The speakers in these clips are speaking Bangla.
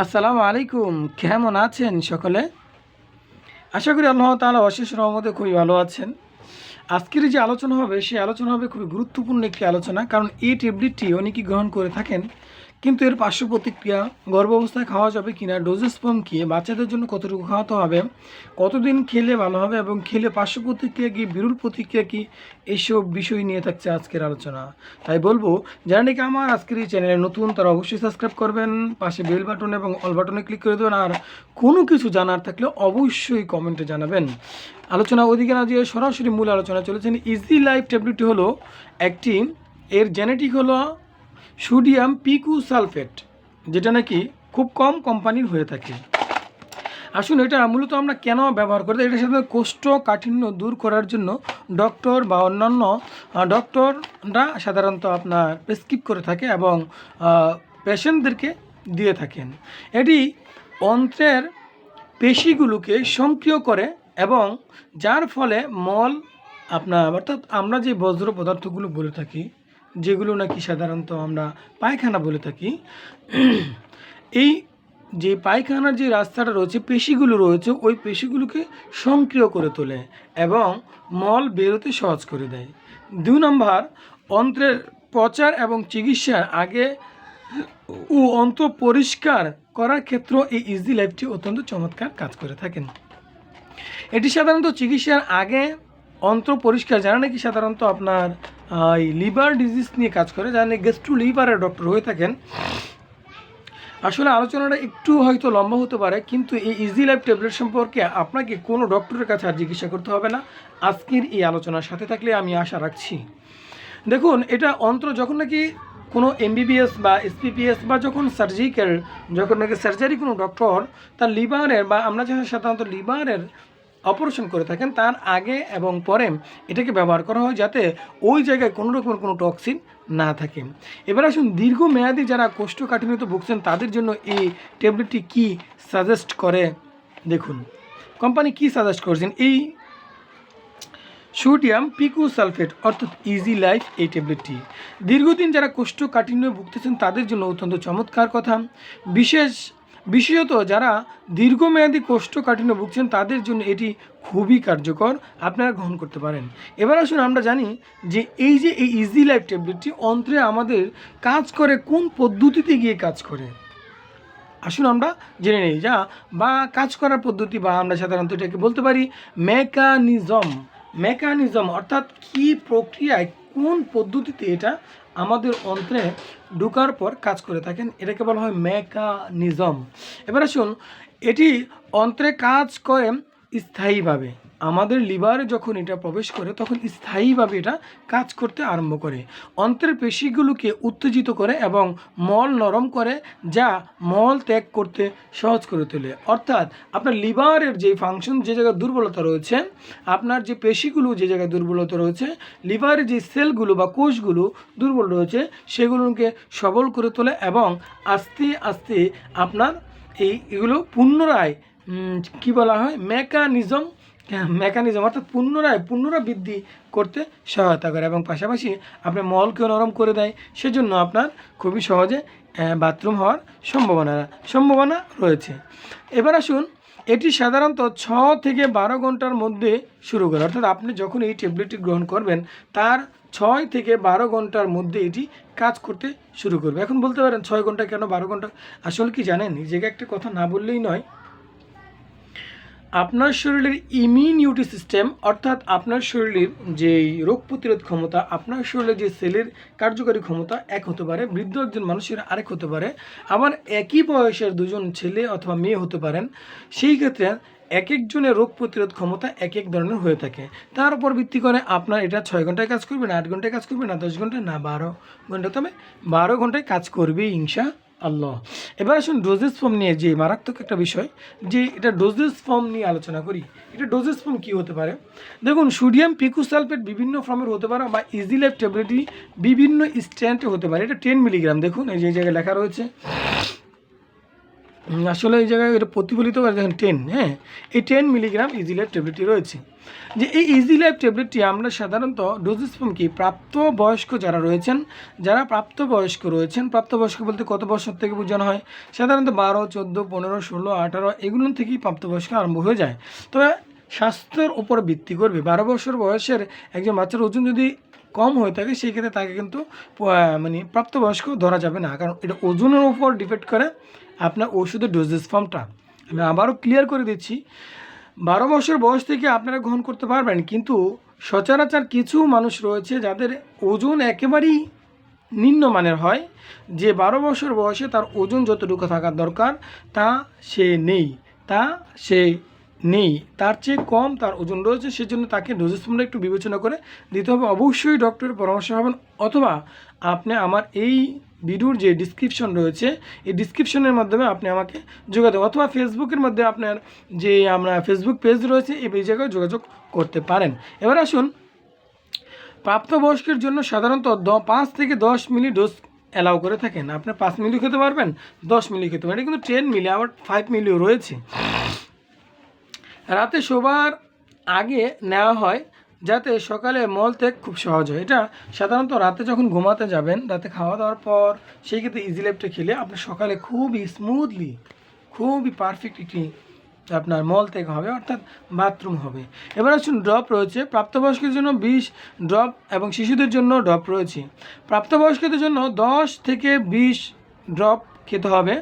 আসসালামু আলাইকুম। কেমন আছেন সকলে? আশা করি আল্লাহ তাআলা অশেষ রহমতে খুবই ভালো আছেন। আজকের যে আলোচনা হবে সেই আলোচনা হবে খুবই গুরুত্বপূর্ণ একটি আলোচনা, কারণ এই ট্যাবলেটটি অনেকেই গ্রহণ করে থাকেন, কিন্তু এর পার্শ্ব প্রতিক্রিয়া, গর্ভাবস্থায় খাওয়া যাবে কিনা, ডোজেস ফর্ম কী, বাচ্চাদের জন্য কতটুকু খাওয়াতে হবে, কতদিন খেলে ভালো হবে এবং খেলে পার্শ্ব প্রতিক্রিয়া কী, বিরূপ প্রতিক্রিয়া কী, এইসব বিষয় নিয়ে থাকছে আজকের আলোচনা। তাই বলবো, যারা নাকি আমার আজকের এই চ্যানেলে নতুন তারা অবশ্যই সাবস্ক্রাইব করবেন, পাশে বেল বাটন এবং অল বাটনে ক্লিক করে দেবেন, আর কোনো কিছু জানার থাকলে অবশ্যই কমেন্টে জানাবেন। আলোচনা ওদিকে না দিয়ে সরাসরি মূল আলোচনা চলেছেন। ইজি লাইফ ট্যাবলেটটি হলো একটি, এর জেনেটিক হলো সোডিয়াম পিকু সালফেট, যেটা নাকি খুব কম কোম্পানির হয়ে থাকে। আসুন, এটা মূলত আমরা কেন ব্যবহার করি? এটার সাথে কোষ্ঠকাঠিন্য দূর করার জন্য ডক্টর বা অন্যান্য ডক্টররা সাধারণত আপনার প্রেসক্রিপ করে থাকে এবং পেশেন্টদেরকে দিয়ে থাকেন। এটি অন্ত্রের পেশিগুলোকে সক্রিয় করে এবং যার ফলে মল আপনার, অর্থাৎ আমরা যে বজ্র পদার্থগুলো বলে থাকি, যেগুলো নাকি সাধারণত আমরা পায়খানা বলে থাকি, এই যে পায়খানার যে রাস্তাটা রয়েছে, পেশিগুলো রয়েছে, ওই পেশিগুলোকে সক্রিয় করে তোলে এবং মল বেরোতে সহজ করে দেয়। 2 নম্বর, অন্ত্রের প্রচার এবং চিকিৎসার আগে ও অন্ত্র পরিষ্কার করার ক্ষেত্রে এই ইজি লাইফটি অত্যন্ত চমৎকার কাজ করে থাকেন। এটি সাধারণত চিকিৎসার আগে অন্ত্র পরিষ্কার, যারা নাকি সাধারণত আপনার এই লিভার ডিজিজ নিয়ে কাজ করে, যারা নাকি গ্যাস্ট্রো লিভারের ডক্টর হয়ে থাকেন। আসলে আলোচনাটা একটু হয়তো লম্বা হতে পারে, কিন্তু এই ইজি লাইফ ট্যাবলেট সম্পর্কে আপনাকে কোনো ডক্টরের কাছে আর চিকিৎসা করতে হবে না আজকের এই আলোচনার সাথে থাকলে, আমি আশা রাখছি। দেখুন, এটা অন্ত্র যখন নাকি কোনো এমবিবিএস বা এসপিপিএস বা যখন যখন নাকি সার্জারি কোনো ডক্টর তার লিভারের বা আমরা যখন সাধারণত লিভারের অপারেশন করে থাকেন, তার আগে এবং পরে এটাকে ব্যবহার করা হয় যাতে ওই জায়গায় কোনো রকমের কোনো টক্সিন না থাকে। এবার আসুন, দীর্ঘমেয়াদী যারা কোষ্ঠকাঠিন্যতে ভুগছেন তাদের জন্য এই ট্যাবলেটটি কী সাজেস্ট করে দেখুন। কোম্পানি কী সাজেস্ট করছেন? এই সোডিয়াম পিকু সালফেট অর্থাৎ ইজি লাইফ এই ট্যাবলেটটি দীর্ঘদিন যারা কোষ্ঠকাঠিন্য ভুগতেছেন তাদের জন্য অত্যন্ত চমৎকার কথা। বিশেষত যারা দীর্ঘমেয়াদী কোষ্ঠকাঠিন্য ভুগছেন তাদের জন্য এটি খুবই কার্যকর, আপনারা গ্রহণ করতে পারেন। এবার আসুন, আমরা জানি যে এই ইজি লাইফ ট্যাবলেটটি অন্ত্রে আমাদের কাজ করে কোন পদ্ধতিতে গিয়ে কাজ করে। আসুন আমরা জেনে নিই বা কাজ করার পদ্ধতি, বা আমরা সাধারণত এটাকে বলতে পারি মেকানিজম, অর্থাৎ কী প্রক্রিয়ায় কোন পদ্ধতিতে এটা আমাদের অন্ত্রে ঢোকার পর কাজ করে থাকেন, এটাকে বলা হয় মেকানিজম। এবার আসুন, এটি অন্ত্রে কাজ করে স্থায়ীভাবে। আমাদের লিভারে যখন এটা প্রবেশ করে তখন স্থায়ীভাবে এটা কাজ করতে আরম্ভ করে, অন্ত্রের পেশিগুলোকে উত্তেজিত করে এবং মল নরম করে, যা মল ত্যাগ করতে সহজ করে তোলে। অর্থাৎ আপনার লিভারের যে ফাংশন, যে জায়গায় দুর্বলতা রয়েছে, আপনার যে পেশিগুলো যে জায়গায় দুর্বলতা রয়েছে, লিভারের যে সেলগুলো বা কোষগুলো দুর্বল রয়েছে, সেগুলোকে সবল করে তোলে এবং আস্তে আস্তে আপনার এগুলো পুনরায় কী বলা হয়, মেকানিজম অর্থাৎ পুনরাবৃদ্ধি করতে সহায়তা করে এবং পাশাপাশি আপনার মলকেও নরম করে দেয়। সেজন্য আপনার খুবই সহজে বাথরুম হওয়ার সম্ভাবনা রয়েছে। এবার আসুন, এটি সাধারণত 6 থেকে 12 ঘন্টার মধ্যে শুরু করে, অর্থাৎ আপনি যখন এই ট্যাবলেটটি গ্রহণ করবেন তার 6 থেকে 12 ঘন্টার মধ্যে এটি কাজ করতে শুরু করবে। এখন বলতে পারেন 6 ঘন্টা কেন 12 ঘন্টা? আসলে কি জানেন, এই জায়গায় একটা কথা না বললেই নয়। আপনার শরীরের ইমিউনিটি সিস্টেম, অর্থাৎ আপনার শরীরের যেই রোগ প্রতিরোধ ক্ষমতা, আপনার শরীরের যে সেলের কার্যকারী ক্ষমতা এক হতে পারে, বৃদ্ধ একজন মানুষের আরেক হতে পারে, আবার একই বয়সের দুজন ছেলে অথবা মেয়ে হতে পারেন। সেই ক্ষেত্রে এক একজনের রোগ প্রতিরোধ ক্ষমতা এক এক ধরনের হয়ে থাকে। তার উপর ভিত্তি করে আপনার এটা 6 ঘন্টায় কাজ করবে না, 8 ঘন্টায় কাজ করবে না, 10 ঘন্টায় না, 12 ঘন্টা, তবে 12 ঘন্টায় কাজ করবেই ইনশাআল্লাহ। এবার আসুন, ডোজেস ফর্ম নিয়ে যে মারাত্মক একটা বিষয়, যে এটা ডোজেস ফর্ম নিয়ে আলোচনা করি। এটা ডোজেস ফর্ম কী হতে পারে? দেখুন, সোডিয়াম পিকুসালফেট বিভিন্ন ফর্মের হতে পারে, বা ইজি লাইফ ট্যাবলেটটি বিভিন্ন স্ট্রেন্থে হতে পারে। এটা 10 মিলিগ্রাম, দেখুন এই যে জায়গায় লেখা রয়েছে আসলে এই জায়গায় এটা প্রতিফলিত করে দেখেন 10, হ্যাঁ, এই 10 মিলিগ্রাম ইজি লাইফ ট্যাবলেটটি রয়েছে। যে এই ইজি লাইফ ট্যাবলেটটি আমরা সাধারণত ডোজেস ফর্ম কি প্রাপ্তবয়স্ক যারা রয়েছেন, যারা প্রাপ্তবয়স্ক রয়েছেন, প্রাপ্তবয়স্ক বলতে কত বছর থেকে বোঝানো হয়? সাধারণত 12, 14, 15, 16, 18 এগুলো থেকেই প্রাপ্তবয়স্ক আরম্ভ হয়ে যায়। তবে স্বাস্থ্যের উপর ভিত্তি করবে। 12 বছর বয়সের একজন বাচ্চার ওজন যদি কম হয়ে থাকে সেই ক্ষেত্রে তাকে কিন্তু মানে প্রাপ্তবয়স্ক ধরা যাবে না, কারণ এটা ওজনের উপর ডিপেন্ড করে আপনার ওষুধের ডোজেস ফর্মটা। আমি আবারও ক্লিয়ার করে দিচ্ছি, 12 বছর বয়স থেকে আপনারা গ্রহণ করতে পারবেন, কিন্তু সচরাচর কিছু মানুষ রয়েছে যাদের ওজন একেবারেই নিম্নমানের হয়, যে 12 বছর বয়সে তার ওজন যতটুকু থাকার দরকার তা সে নেই, তার চেয়ে কম তার ওজন রয়েছে, সেজন্য তাকে ডোজেস ফর্মটা একটু বিবেচনা করে দিতে হবে। অবশ্যই ডক্টরের পরামর্শ হবেন, অথবা আপনি আমার এই ভিডিওর যে ডিসক্রিপশন রয়েছে এই ডিসক্রিপশনের মাধ্যমে আপনি আমাকে যোগাযোগ, অথবা ফেসবুকের মধ্যে আপনার যে আমরা ফেসবুক পেজ রয়েছে এই জায়গায় যোগাযোগ করতে পারেন। এবার আসুন, প্রাপ্তবয়স্কের জন্য সাধারণত 5 থেকে 10 মিলি ডোজ অ্যালাউ করে থাকেন। আপনি 5 মিলি খেতে পারবেন, 10 মিলি খেতে পারবেন, এটা কিন্তু 10 মিলি, আবার 5 মিলিও রয়েছে। রাতে শোবার আগে নেওয়া হয় যাতে সকালে মলত্যাগ খুব সহজ হয়। এটা সাধারণত রাতে যখন ঘুমাতে যাবেন, রাতে খাওয়া দাওয়ার পর সেই ক্ষেত্রে ইজি লাইফটা খেলে আপনার সকালে খুবই স্মুথলি, খুবই পারফেক্ট একটি আপনার মলত্যাগ হবে, অর্থাৎ বাথরুম হবে। এবার আসুন, ড্রপ রয়েছে প্রাপ্তবয়স্কের জন্য 20 ড্রপ এবং শিশুদের জন্য ড্রপ রয়েছে। প্রাপ্তবয়স্কদের জন্য 10 থেকে 20 ড্রপ খেতে হবে,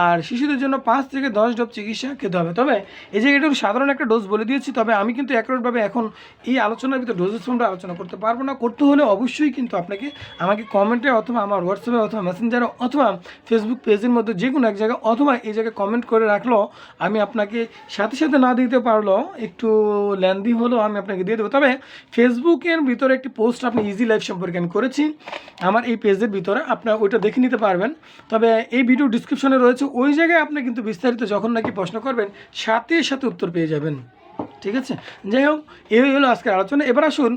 আর শিশুদের জন্য 5 থেকে 10 ড্রপ চিকিৎসা খেতে হবে। তবে এই যে একটু সাধারণ একটা ডোজ বলে দিয়েছি, তবে আমি কিন্তু অ্যাকুরেটভাবে এখন এই আলোচনার ভিতরে ডোজেস ফর্মটা আলোচনা করতে পারবো না। করতে হলে অবশ্যই কিন্তু আপনাকে আমাকে কমেন্টে অথবা আমার হোয়াটসঅ্যাপে অথবা মেসেঞ্জারে অথবা ফেসবুক পেজের মধ্যে যে কোনো এক জায়গায় অথবা এই জায়গায় কমেন্ট করে রাখলো, আমি আপনাকে সাথে সাথে না দিতে পারলেও একটু লেন্দি হলেও আমি আপনাকে দিয়ে দেবো। তবে ফেসবুকের ভিতরে একটি পোস্ট আপনি ইজি লাইফ সম্পর্কে আমি করেছি আমার এই পেজের ভিতরে, আপনার ওইটা দেখে নিতে পারবেন। তবে এই ভিডিও ডিসক্রিপশনে রয়েছে, ওই জায়গায় আপনি কিন্তু বিস্তারিত যখন নাকি প্রশ্ন করবেন সাথে সাথে উত্তর পেয়ে যাবেন। ঠিক আছে, যাই হোক, এই হলো আজকের আলোচনা। এবার আসুন,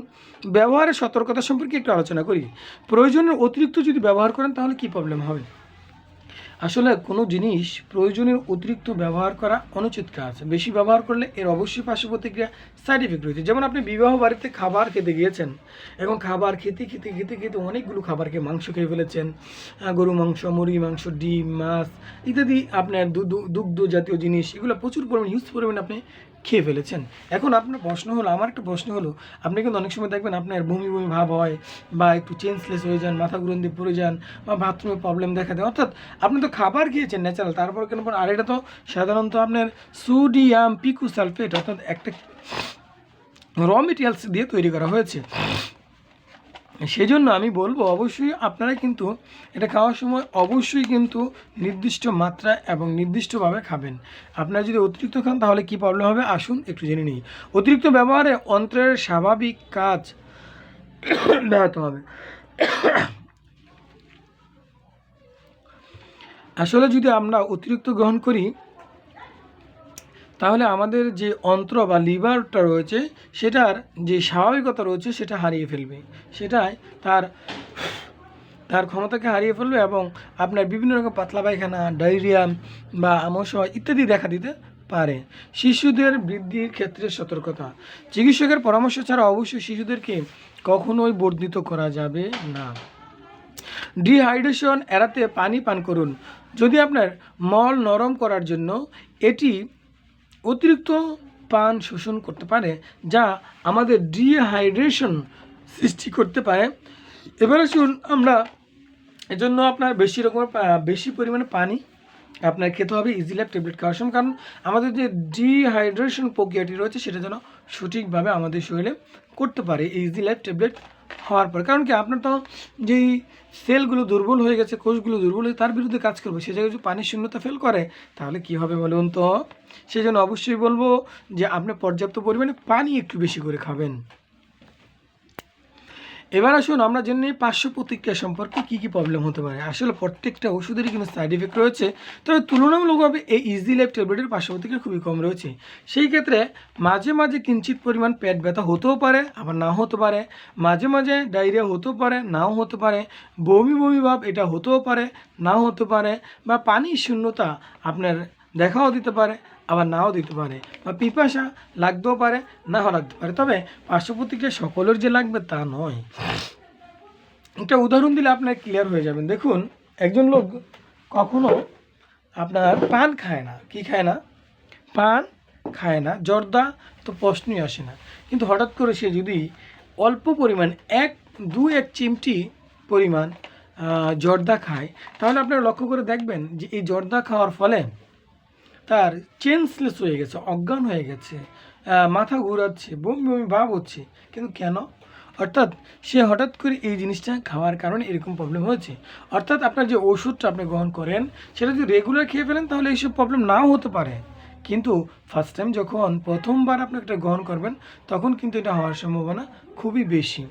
ব্যবহারের সতর্কতা সম্পর্কে একটু আলোচনা করি। প্রয়োজনের অতিরিক্ত যদি ব্যবহার করেন তাহলে কি প্রবলেম হবে? আসলে কোনো জিনিস প্রয়োজনের অতিরিক্ত ব্যবহার করা অনুচিত কাজ। বেশি ব্যবহার করলে এর অবশ্যই পার্শ্ব প্রতিক্রিয়া, সাইড এফেক্ট রয়েছে। যেমন আপনি বিবাহ বাড়িতে খাবার খেতে গিয়েছেন এবং খাবার খেতে খেতে খেতে খেতে অনেকগুলো খাবারকে মাংস খেয়ে ফেলেছেন, গরু মাংস, মুরগি মাংস, ডিম, মাছ ইত্যাদি, আপনার দুগ্ধ জাতীয় জিনিস, এগুলো প্রচুর পরিমাণে হিউজ পরিমাণে আপনি খেয়ে ফেলেছেন। এখন আপনার প্রশ্ন হলো, আমার একটা প্রশ্ন হলো, আপনি কিন্তু অনেক সময় দেখবেন আপনার বমি বমি ভাব হয়, বা একটু চেঞ্জলেস হয়ে যান, মাথা ঘুরন দিয়ে পড়ে যান, বা বাথরুমে প্রবলেম দেখা দেয়, অর্থাৎ আপনি তো খাবার খেয়েছেন ন্যাচারাল, তারপর কেন? আর এটা তো সাধারণত আপনার সোডিয়াম পিকোসালফেট, অর্থাৎ একটা র মেটেরিয়ালস দিয়ে তৈরি করা হয়েছে। সেই জন্য আমি বলবো অবশ্যই আপনারা কিন্তু এটা খাওয়ার সময় অবশ্যই কিন্তু নির্দিষ্ট মাত্রা এবং নির্দিষ্টভাবে খাবেন। আপনারা যদি অতিরিক্ত খান তাহলে কী প্রবলেম হবে আসুন একটু জেনে নিই। অতিরিক্ত ব্যবহারে অন্ত্রের স্বাভাবিক কাজ ব্যাহত হবে। আসলে যদি আমরা অতিরিক্ত গ্রহণ করি তাহলে আমাদের যে অন্ত্র বা লিভারটা রয়েছে সেটার যে স্বাভাবিকতা রয়েছে সেটা হারিয়ে ফেলবে, সেটাই তার ক্ষমতাকে হারিয়ে ফেলবে এবং আপনার বিভিন্ন রকম পাতলা পায়খানা, ডায়রিয়া বা আমশয় ইত্যাদি দেখা দিতে পারে। শিশুদের বৃদ্ধির ক্ষেত্রে সতর্কতা, চিকিৎসকের পরামর্শ ছাড়া অবশ্যই শিশুদেরকে কখনোই বর্ধিত করা যাবে না। ডিহাইড্রেশন এড়াতে পানি পান করুন। যদি আপনার মল নরম করার জন্য এটি অতিরিক্ত পান শোষণ করতে পারে, যা আমাদের ডিহাইড্রেশন সৃষ্টি করতে পারে। এবার আসুন, আমরা এজন্য আপনার বেশি পরিমাণে পানি আপনার খেতে হবে ইজি লাইফ ট্যাবলেট খাওয়ার সময়, কারণ আমাদের যে ডিহাইড্রেশন প্রক্রিয়াটি রয়েছে সেটা যেন সঠিকভাবে আমাদের শরীরে করতে পারে এই ইজি লাইফ ট্যাবলেট হওয়ার পর। কারণ কি, আপনার তো যেই সেলগুলো দুর্বল হয়ে গেছে, কোষগুলো দুর্বল হয়ে তার বিরুদ্ধে কাজ করবে, সে জায়গায় যদি পানির শূন্যতা ফেল করে তাহলে কি হবে বলুন তো? সেই জন্য অবশ্যই বলবো যে আপনি পর্যাপ্ত পরিমাণে পানি একটু বেশি করে খাবেন। এবার আসুন আমরা জেনে নিই পার্শ্ব প্রতিক্রিয়া সম্পর্কে কী কী প্রবলেম হতে পারে। আসলে প্রত্যেকটা ওষুধেরই কিন্তু সাইড এফেক্ট রয়েছে, তবে তুলনামূলকভাবে এই ইজি লাইফ ট্যাবলেটের পার্শ্ব প্রতিক্রিয়া খুবই কম রয়েছে। সেই ক্ষেত্রে মাঝে মাঝে কিঞ্চিত পরিমাণ পেট ব্যথা হতেও পারে, আবার নাও হতে পারে। মাঝে মাঝে ডায়রিয়া হতেও পারে, নাও হতে পারে। বমি বমি ভাব এটা হতেও পারে, নাও হতে পারে। বা পানির শূন্যতা আপনার দেখাও দিতে পারে, আবার নাও দিতে পারে। বা পিপাসা লাগতেও পারে, নাও লাগতে পারে। তবে পার্শ্ব প্রতিক্রিয়া সকলের যে লাগবে তা নয়। একটা উদাহরণ দিলে আপনার ক্লিয়ার হয়ে যাবেন। দেখুন, একজন লোক কখনো আপনার পান খায় না। কি খায় না? পান খায় না। জর্দা তো প্রশ্নই আসে না। কিন্তু হঠাৎ করে সে যদি অল্প পরিমাণ 1 চিমটি পরিমাণ জর্দা খায়, তাহলে আপনারা লক্ষ্য করে দেখবেন যে এই জর্দা খাওয়ার ফলে তার চেঞ্জলেস হয়ে গেছে, অজ্ঞান হয়ে গেছে, মাথা ঘোরাচ্ছে, বমি বমি ভাব হচ্ছে। কিন্তু কেন? অর্থাৎ সে হঠাৎ করে এই জিনিসটা খাওয়ার কারণে এরকম প্রবলেম হয়েছে। অর্থাৎ আপনার যে ওষুধটা আপনি গ্রহণ করেন সেটা যদি রেগুলার খেয়ে ফেলেন তাহলে এইসব প্রবলেম নাও হতে পারে। কিন্তু ফার্স্ট টাইম যখন প্রথমবার আপনি একটা গ্রহণ করবেন তখন কিন্তু এটা হওয়ার সম্ভাবনা খুবই বেশি।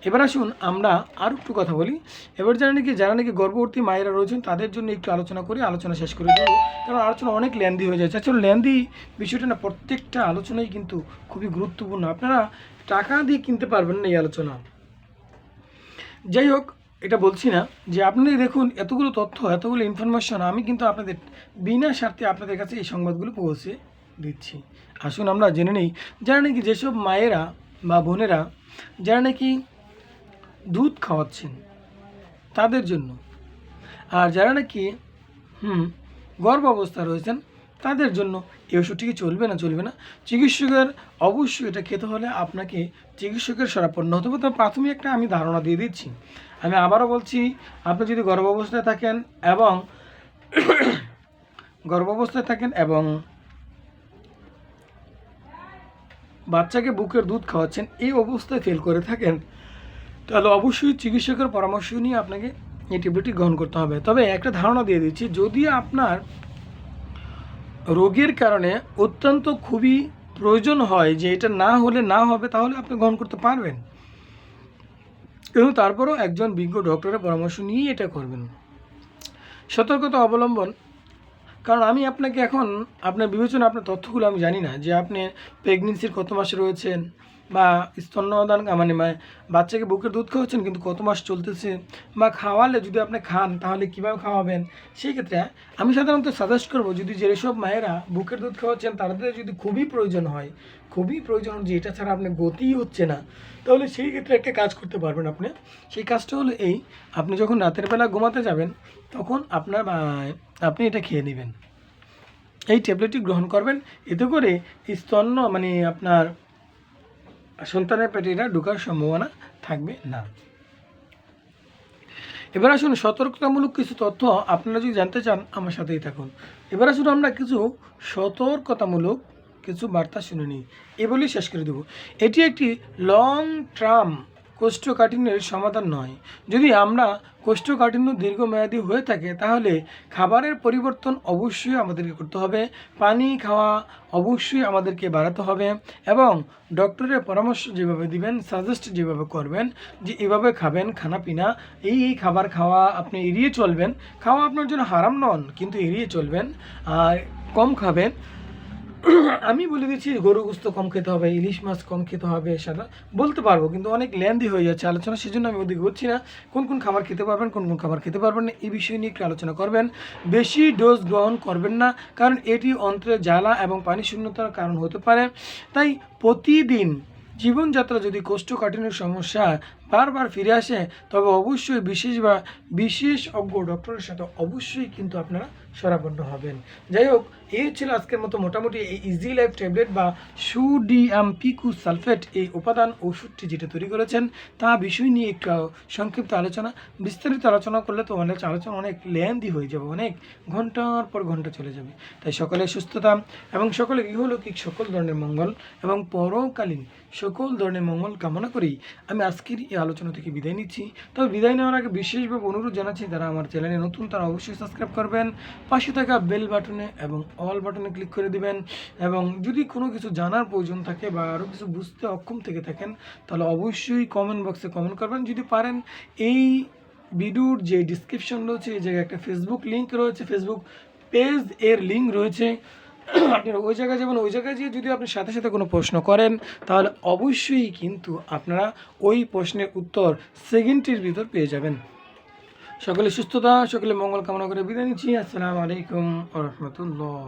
এবার আসুন আমরা আর একটু কথা বলি। এবার যারা নাকি গর্ভবতী মায়েরা রয়েছেন তাদের জন্য একটু আলোচনা করি, আলোচনা শেষ করে দেবো, কারণ আলোচনা অনেক লেন্দি হয়ে যাচ্ছে। আসলে লেন্দি বিষয়টা না, প্রত্যেকটা আলোচনাই কিন্তু খুবই গুরুত্বপূর্ণ। আপনারা টাকা দিয়ে কিনতে পারবেন না এই আলোচনা। যাই হোক, এটা বলছি না যে আপনি দেখুন এতগুলো তথ্য, এতগুলো ইনফরমেশন আমি কিন্তু আপনাদের বিনা স্বার্থে আপনাদের কাছে এই সংবাদগুলো পৌঁছে দিচ্ছি। আসুন আমরা জেনে নিই, যারা নাকি যেসব মায়েরা বা বোনেরা যারা নাকি দুধ খাওয়াচ্ছেন তাদের জন্য, আর যারা নাকি গর্ভ অবস্থা রয়েছেন তাদের জন্য এই ওষুধটি কি চলবে না? চলবে না। চিকিৎসকের অবশ্যই এটা খেতে হলে আপনাকে চিকিৎসকের শরণাপন্ন হতে হবে। তো প্রাথমিক একটা আমি ধারণা দিয়ে দিচ্ছি। আমি আবারও বলছি, আপনি যদি গর্ভাবস্থায় থাকেন এবং বাচ্চাকে বুকের দুধ খাওয়াচ্ছেন, এই অবস্থায় ফেল করে থাকেন, তাহলে অবশ্যই চিকিৎসকের পরামর্শ নিয়ে আপনাকে এই ট্যাবলেটটি গ্রহণ করতে হবে। তবে একটা ধারণা দিয়ে দিচ্ছি, যদি আপনার রোগের কারণে অত্যন্ত খুবই প্রয়োজন হয় যে এটা না হলে না হবে, তাহলে আপনি গ্রহণ করতে পারবেন, কিন্তু তারপরও একজন বিজ্ঞ ডক্টরের পরামর্শ নিয়েই এটা করবেন। সতর্কতা অবলম্বন, কারণ আমি আপনাকে এখন আপনার বিবেচনা, আপনার তথ্যগুলো আমি জানি না যে আপনি প্রেগনেন্সির কত মাসে রয়েছেন, বা স্তন্যদান মানে বাচ্চাকে বুকের দুধ খাওয়াচ্ছেন কিন্তু কত মাস চলতেছে, বা খাওয়ালে যদি আপনি খান তাহলে কীভাবে খাওয়াবেন। সেই ক্ষেত্রে আমি সাধারণত সাজেস্ট করবো, যদি যেসব মায়েরা বুকের দুধ খাওয়াচ্ছেন তাদের যদি খুবই প্রয়োজন হয়, যে এটা ছাড়া আপনার গতিই হচ্ছে না, তাহলে সেই ক্ষেত্রে একটা কাজ করতে পারবেন আপনি। সেই কাজটা হলো এই, আপনি যখন রাতের বেলা ঘুমাতে যাবেন তখন আপনি এটা খেয়ে নেবেন, এই ট্যাবলেটটি গ্রহণ করবেন। এতে করে স্তন্য মানে আপনার সন্তানের পেটে এটা ঢোকার সম্ভাবনা থাকবে না। এবার আসুন সতর্কতামূলক কিছু তথ্য আপনারা যদি জানতে চান আমার সাথেই থাকুন। এবার আসুন আমরা কিছু সতর্কতামূলক কিছু বার্তা শুনে নিই, এ বলেই শেষ করে দেব। এটি একটি লং টার্ম কোষ্ঠকাঠিন্যের সমাধান নয়। যদি আমরা কোষ্ঠকাঠিন্য দীর্ঘমেয়াদী হয়ে থাকে তাহলে খাবারের পরিবর্তন অবশ্যই আমাদেরকে করতে হবে, পানি খাওয়া অবশ্যই আমাদেরকে বাড়াতে হবে, এবং ডক্টরের পরামর্শ যেভাবে দিবেন, সাজেস্ট যেভাবে করবেন যে এভাবে খাবেন, খানাপিনা এই খাবার খাওয়া আপনি এড়িয়ে চলবেন। খাওয়া আপনার জন্য হারাম নন, কিন্তু এড়িয়ে চলবেন, আর কম খাবেন। আমি বলে দিচ্ছি গরু গোস্ত কম খেতে হবে, ইলিশ মাছ কম খেতে হবে, সেটা বলতে পারবো কিন্তু অনেক লেন্দি হয়ে যাচ্ছে আলোচনা, সেজন্য আমি ওদিকে বলছি না। কোন কোন খাবার খেতে পারবেন, কোন কোন খাবার খেতে পারবেন না, এই বিষয় নিয়ে একটু আলোচনা করবেন। বেশি ডোজ গ্রহণ করবেন না, কারণ এটি অন্ত্রে জ্বালা এবং পানি শূন্যতার কারণ হতে পারে। তাই প্রতিদিন জীবনযাত্রা যদি কোষ্ঠকাঠিন্যের সমস্যা বারবার ফিরে আসে, তবে অবশ্যই বিশেষজ্ঞ ডক্টরের সাথে অবশ্যই কিন্তু আপনারা শরণাপন্ন হবেন। যাই হোক, এই ছিল আজকের মতো মোটামুটি এই ইজি লাইফ ট্যাবলেট বা সোডিয়াম পিকু সালফেট এই উপাদান ওষুধটি যেটা তৈরি করেছেন তা বিষয় নিয়ে একটু সংক্ষিপ্ত আলোচনা। বিস্তারিত আলোচনা করলে তো আলোচনা অনেক লেন্দি হয়ে যাবে, অনেক ঘন্টার পর ঘন্টা চলে যাবে। তাই সকলের সুস্থতা এবং সকলের ইহলৌকিক সকল ধরনের মঙ্গল এবং পরকালীন সকল ধরনের মঙ্গল কামনা করেই আমি আজকের এই আলোচনা থেকে বিদায় নিচ্ছি। তবে বিদায় নেওয়ার আগে বিশেষভাবে অনুরোধ জানাচ্ছি, যারা আমার চ্যানেলে নতুন তারা অবশ্যই সাবস্ক্রাইব করবেন, পাশে থাকা বেল বাটনে এবং অল বাটনে ক্লিক করে দিবেন। এবং যদি কোনো কিছু জানার প্রয়োজন থাকে বা আরও কিছু বুঝতে অক্ষম থেকে থাকেন, তাহলে অবশ্যই কমেন্ট বক্সে কমেন্ট করবেন। যদি পারেন এই ভিডিওর যে ডিসক্রিপশন রয়েছে এই জায়গায় একটা ফেসবুক লিঙ্ক রয়েছে, ফেসবুক পেজ এর লিঙ্ক রয়েছে, আপনারা ওই জায়গায় যাবেন। ওই জায়গায় গিয়ে যদি আপনি সাথে সাথে কোনো প্রশ্ন করেন, তাহলে অবশ্যই কিন্তু আপনারা ওই প্রশ্নের উত্তর সেকেন্ডের ভিতর পেয়ে যাবেন। সকলে সুস্থতা, সকলে মঙ্গল কামনা করে বিদায় নিচ্ছি। আসসালামু আলাইকুম ওয়া রাহমাতুল্লাহ।